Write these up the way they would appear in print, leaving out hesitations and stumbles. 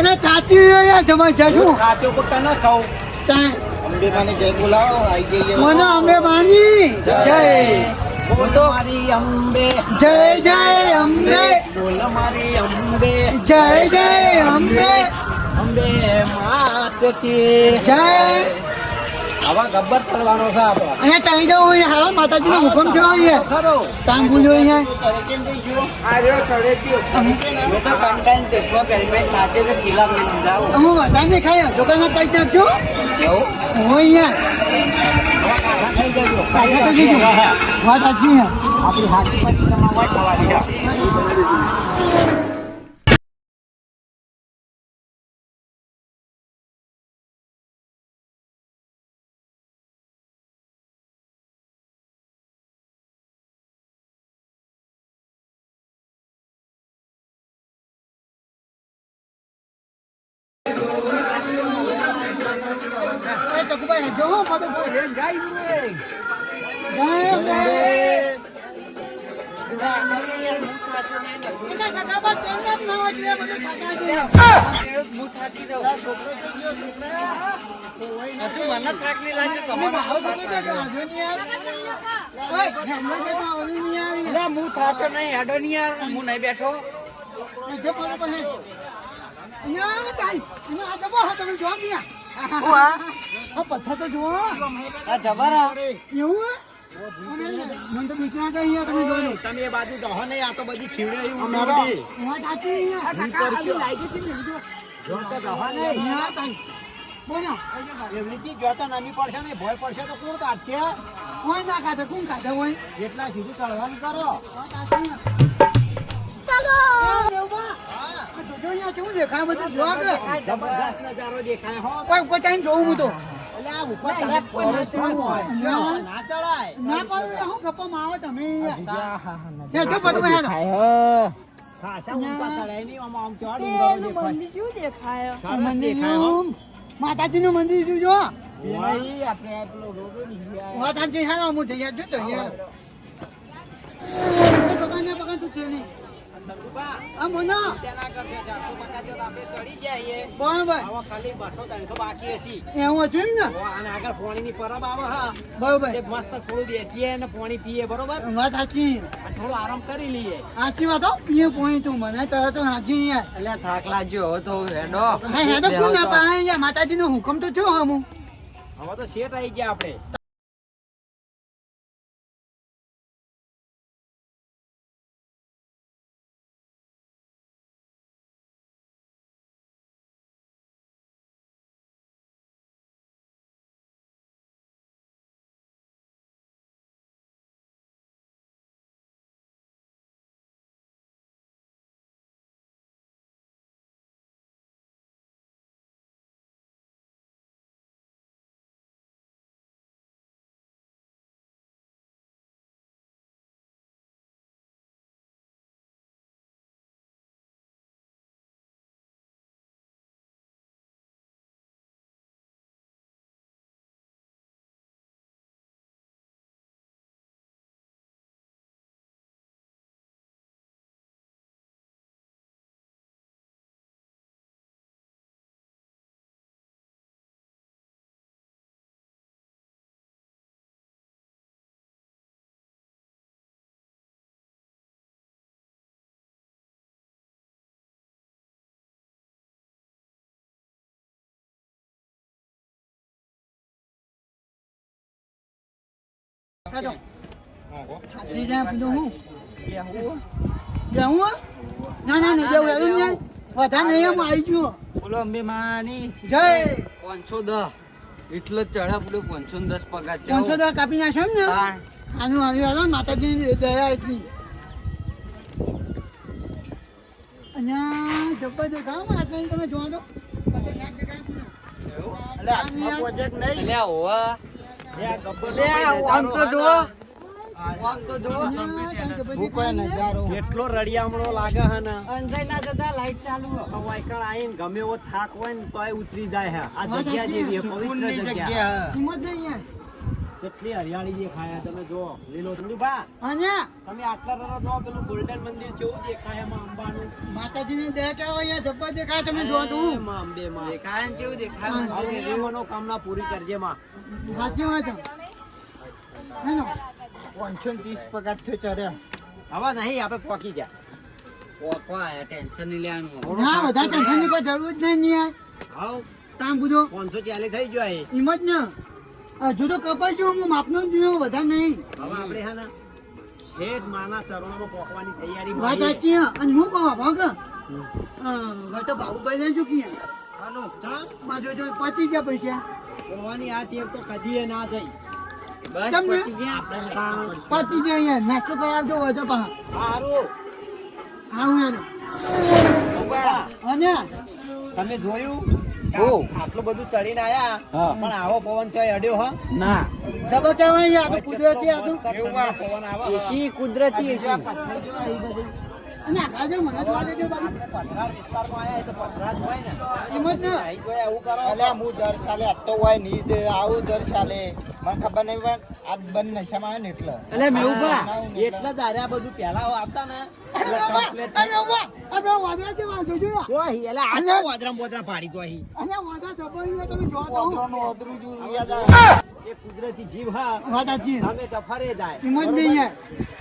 મને ચાચી જમા છે શું કાચો પક્કા ના ખાવ અંબે માને જય બોલાવો આવી જઈએ મને અંબે માની જય બોલો મારી અંબે જય જય અંબે બોલો મારી અંબે જય જય અંબે અંબે માત કી જય આવા ગબ્બર ચડવાનો છે આપણો અહીંયા ચાલી જાવ અહીંયા હાલો માતાજીનો હુકમ થયો અહીંયા ખરો કામ ભૂલ્યો અહીંયા આ રહ્યો ચડે ગયો મેં તો કંટાઈન ચશ્મા પહેરી નાચે તો કિલ્લા મેં જાવ હું વધારે ખાય દુકાનના પૈસા નાખજો એવું હું અહીંયા કાઢા થઈ જજો કાઢા તો જીજુ વાત સાચી છે આપણી હાથી પછી તમારે ખાવાની ચકુભાઈ જો ફોટો જય એના સગામાં તેલને જ નાવા જોઈએ બધું ખાતા છે હું થાકી દઉં હજુ મને થાક નહીં લાગે તમે તમારો ભાવ સમજો છો આજો નહીં યાર ઓય હમણાં કે ઓલી નહીં આવી ના હું થાતો નહીં હેડો નહીં યાર હું નહીં બેઠો જે પાલો પાસે અહીંયા તાઈ એમાં આ જબો તમે જોબ નહીં આ પથ્થર તો જુઓ આ જબર એવું મને તો બીક ના ગઈ તમે જોજો તમે એ બાજુ જહો નહીં આ તો બધી ખીવડે અમારો વાત સાચી અહીંયા જો તો જહો નહીં અહીંયા તાઈ બોલો એવલીથી જો તો નમી પડશે ને ભય પડશે તો કોણ કાઢશે કોઈ ના ખાતે કોણ ખાતે હોય એટલા સીધું ચડવાનું કરો વાત સાચી જોજો અહીંયા કેવું દેખાય બધું જોવા કે જબરદસ્ત નજારો દેખાય હો કોઈ ઉપર ચાઈને જોઉં હું તો એટલે આ ઉપર તમે પડે છે હોય ના ચડાય ના પાડું હું ગપ્પા આવો તમે હે જો બધું હે ખાસા ઊંચા ચડાય નહીં આમ ચડ ઊંઘાઓ દેખાય સરસ દેખાય હો માતાજીનું મંદિર શું જો નહીં આપણે પેલો રોડો નહીં વાત સાચી હે હું જઈએ જો જઈએ પકડ તું છે નહીં આ મોનો તેના કરશે 400 ટકા જો આપણે ચડી જઈએ બરાબર આવા ખાલી 200 300 બાકી હશે એવું હતું ને અને આગળ પાણીની પરબ આવે હા બરાબર એ મસ્ત થોડું બેસીએ અને પાણી પીએ બરોબર વાત સાચી થોડો આરામ કરી લઈએ સાચી વાત હો પીએ પોઈ તું મને તરત તો સાચી યાર એટલે થાક લાગ્યો હવે તો હેડો હે તો કોણ ના પાડે યાર માતાજીનો હુકમ તો છો હમું હવે તો સેટ આવી ગયા આપણે કાજો ખાતી જા પીધું હું બેહું ના ના નહીં બેહું એનું નહીં વધારે નહીં એમ આવી ગયો બોલો અંબે માની જય 510 એટલો જ ચડા પડ્યો 510 પગાર 510 કાપી નાખ્યો ને આનું આવ્યું માતાજી દયા એટલી અહીંયા જબ્બર દેખાવ માતાજી તમે જોવા દો એટલે આત્મા પ્રોજેક્ટ નહીં એટલે હોવા આમ તો જુઓ આમ તો જુઓ કેટલો રડિયામણો લાગે હે ને અંજાઈ જતા લાઈટ ચાલુ વાયકળ આઈને ગમે એવો થાક હોય ને તોય ઉતરી જાય હે આ જગ્યા જેવી પવિત્ર જગ્યા કિંમત નહીં કેટલી હરિયાળી દેખાય તમે જો લીલો બા અહીંયા તમે આટલા રરા જો પેલું ગોલ્ડન મંદિર કેવું દેખાય એમાં અંબાનું માતાજીની દયા કેવો અહીંયા જબ્બર દેખાય તમે જો છો માં અંબે માં દેખાય ને કેવું દેખાય હા. મંદિર એ મનોકામના પૂરી કરજે માં. સાચી વાત છે હેનો 530 પગાર થયો ચડ્યા. હવે નહીં આપણે પોકી જા. પોકવા ટેન્શન નહીં લેવાનું ના બધા ટેન્શનની કોઈ જરૂર જ નહીં યાર હાવ તામ પૂછો 540 થઈ ગયો એ. એમ જ ને હજુ તો કપાઈશું હું માપનો જ જોયો વધારે નહીં હવે આપણે હે ને ઠેઠ માના ચરણોમાં પોકવાની તૈયારી વાત મારી. સાચી હે. અને હું કહું ભાગ હવે તો બાબુભાઈ ને શું કહે આનું હા? માજો જો પચી ગયા પૈસા પોવાની આ ટેવ તો કદીએ ના થઈ. બસ ચમ ને? પતી ગયા આપણે કામ પચી ગયા અહીંયા નાસ્તો કરાવજો વધો પા સારું. આવું યાર પપ્પા, અને તમે જોયું હો. આટલું બધું ચડીને આયા હા. પણ આવો પવન ચોય અડ્યો હા ના જબર કહેવાય યાર આ તો કુદરતી આ તો મસ્ત ઠંડો પવન આવે હા. એસી કુદરતી એસી અને આખા જો મને જ વાગે છે બાબુ આપણે પથરાળ વિસ્તારમાં આયા એ તો પથરા જ હોય ને. એમ જ ને અહીં જોયા એવું કરો અલ્યા હું દર સાલે આટલો હોય નહીં જ આવું દર સાલે મને ખબર નહીં પણ આજ બંધ નશામાં આવે ને એટલે એટલે મેઉભા એટલે જ આર્યા બધું પહેલા આવતા ને એટલે અરે complete અરે વાહ અરે વાદળા છે વાંધો જો તો અહીં એટલે આ તો વાદરામ બોદરા પાડી તો અહીં. અને વાદળા જબર તમે જો તો ઓદરોનું ઓદરું જોયું યાદ આવે. એ કુદરતી જીવ હા વાત સાચી સામે સફરે જાય એમ જ નહીં યાર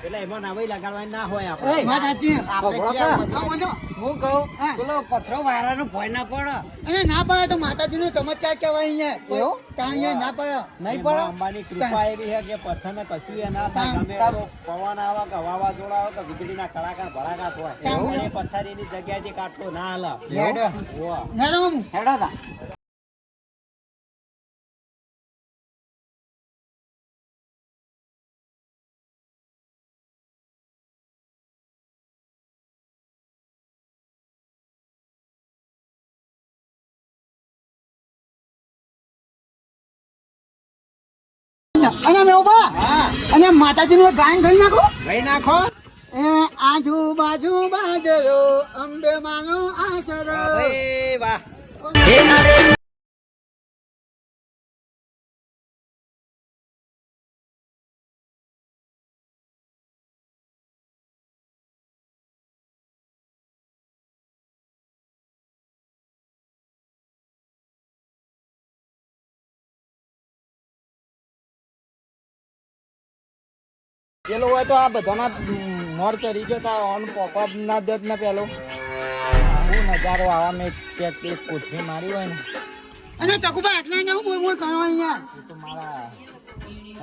એટલે એમાં નવાઈ લગાડવાની ના હોય આપણે. વાત સાચી આપણે ખબર ક્યાં કે? આ વાંધો હું કહું હા. પેલો પથરો વાયરાનો ભય ના પડે અને ના પડે તો માતાજીનો ચમત્કાર કહેવાય અહીંયા એવું? ત્યાં અહીંયા ના પડે નહીં એમાં પડે અંબાની કૃપા એવી છે કે પથ્થરને કશું એ ના થાય. ગમે એટલો પવન આવે કે વાવાઝોડા આવે કે વીજળીના કડાકા ભડાકા થાય એવું? એ પથ્થર એની જગ્યાએથી કાઢતો ના હાલે. હેડ. હોવે. ના ના મામુ હેડા તા અને મેં ઉભા હા અને માતાજીનું એક ગાયન કરી નાખો ગઈ નાખો. એ આજુબાજુ બાજરો અંબે માનો આશરો ભાઈ વાહ. પેલો હોય તો આ બધાના મોર ચડી ગયો તા ઓન પોપા ના દત ને પેલો હું નજારો આવા મેં એક કોથળી મારી હોય ને અને ચકુભાઈ એટલે ને હું બોલ બોલ કરો અહીંયા એ તો મારા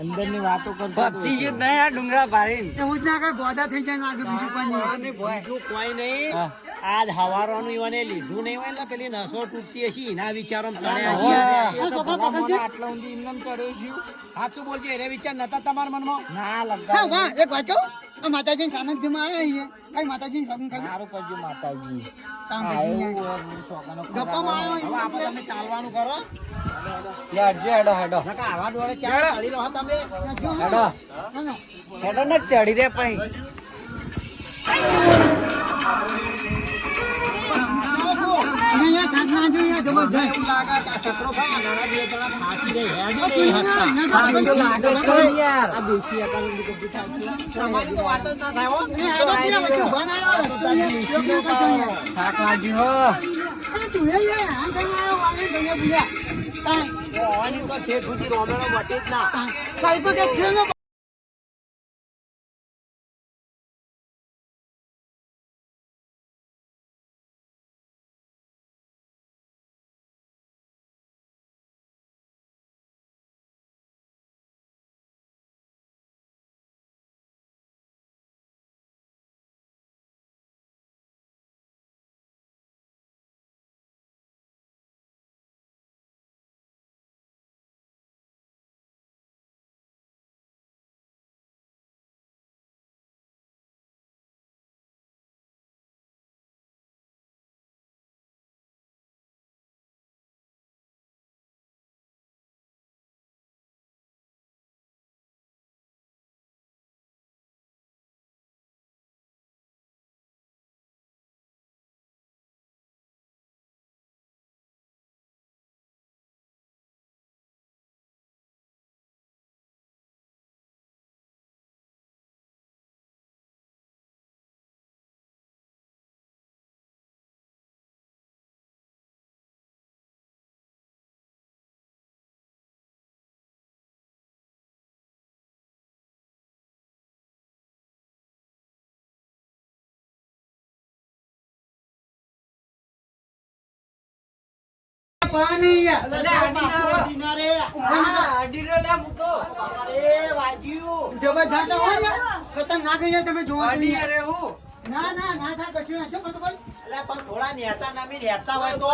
અંદરની વાતો કરતો હતો. પચી ગયું નહીં આ ડુંગરા ભારીને એવું જ ના કે ગોદા થઈ જાય ને આગળ બીજું કોઈ નહીં બીજું કોઈ નહીં. હા. આજ હવારોનું ઈવને લીધું નહીં હોય એટલે પેલી નસો તૂટતી હશે એના વિચારોમાં ચડ્યા હા, હશે. એ તો ભલા મને આટલા ઊંધી એમને ચડ્યો છું. સાચું બોલજો એને વિચાર નતા તમારા મનમાં. ના હા લગાવ વાહ એક વાત કહું આ માતાજી સાનંદજીમાં આવ્યા અહીંયા કઈ માતાજી સાધન ખાલી સારું કરજો માતાજી કામ આ પછી એવું અહીંયા. હોય, શોખાનો ગપ્પામાં ખોરાક હવે આપણે તમે ચાલવાનું કરો. હેડજો હેડો હેડો નકા આવા દોડે ચાલ ચડી રહો તમે. જો, હેડો હા, હા. હેડો ને ચડી રે પઈ અને અહીંયા છાંટના જો અહીંયા જબરજસ્ત. એવું લાગે કે આ છોકરો ભાઈ આ નાના બે જણા થાકી રહી હેડી આ નહીં ટીવી ના- હકતા. ના તો લાગે લાગે છે છે યાર. આ દેશી અકાઉન્ટ બધી થાય છે. તમારી તો વાત જ ના થાય હો. અને આ તો પેલા વચ્ચે ઉભા ના રહ્યો. તો અહીંયા ઉપયોગ ના કરજો અહીંયા. થાક લાગ્યું હો અરે તું એ યાર આમ કરીને આવ્યો, વાગે કરીને ભૂલ્યા. કાંઈ- તો હોવાની તો શેઠ સુધી રોમેણો મટી જ ના. કાંઈ પણ કંઈક છે ને પાણી યાર. જબરજસ્ત હોય યાર. ખતરનાક યાર તમે જોવા જોઈએ. ના ના ના થાય કશું નહીં. જો બધું ભાઈ. થોડા નેતા નામી રહેતા હોય તો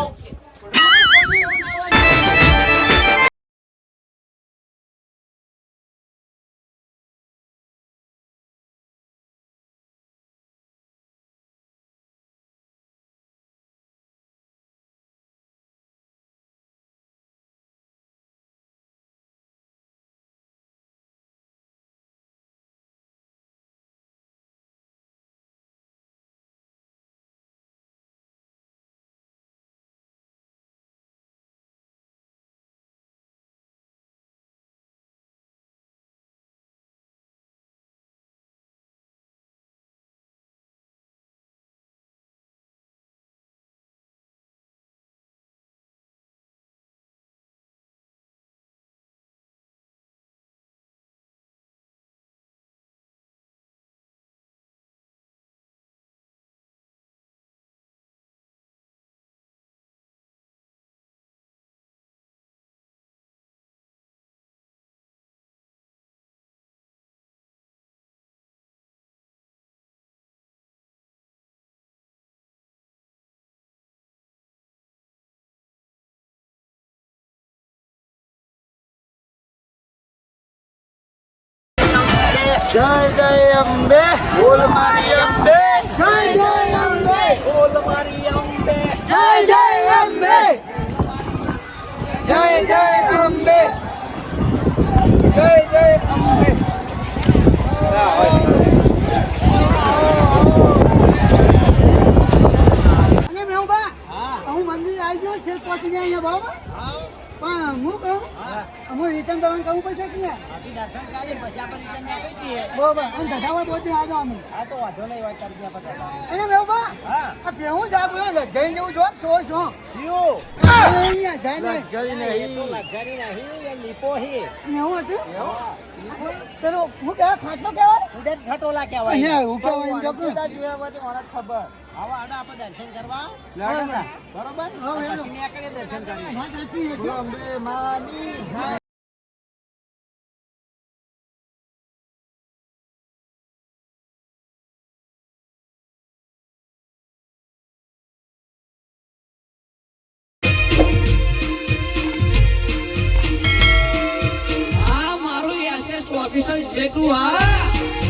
જય જય અંબે બોલ મારી અંબે જય જય અંબે. બોલ મારી અંબે જય જય અંબે. જય જય અંબે જય જય અંબે અને મેહુબા, હું મંદિર આવી ગયો છે પહોંચી ગયા અહીંયા બાબા. પણ હું કહું હું રિટર્ન કરવાનું કહું પડશે કે નહીં? દર્શન કરી પછી આપણે રિટર્ન આપી દઈએ. બરોબર. અને ધજાવા બોલતી આજે અમે. હા તો વાંધો નહીં વાત કરી દઈએ પછી. અને મેહુબા, હા આ ભેહું જાગું જઈ જેવું છો સો જીઓ અહીંયા જાય ને લક્ઝરી નહીં લક્ઝરી નહીં એ લીપો હી એવું હતું. ચલો હું કહેવાય ખાટલો કહેવાય ઉડેટ ખટોલા કહેવાય. અહીંયા એવું કહેવાય એમ કહું. જોયા પછી મને ખબર આવો આડો આપણે દર્શન કરવા બરોબર. બરોબર હા, હેલો. પછી નીકળીએ દર્શન કરી. વાત સાચી છે. જો. અંબે માની આ મારું એસએસ ઓફિસર જેટલું આ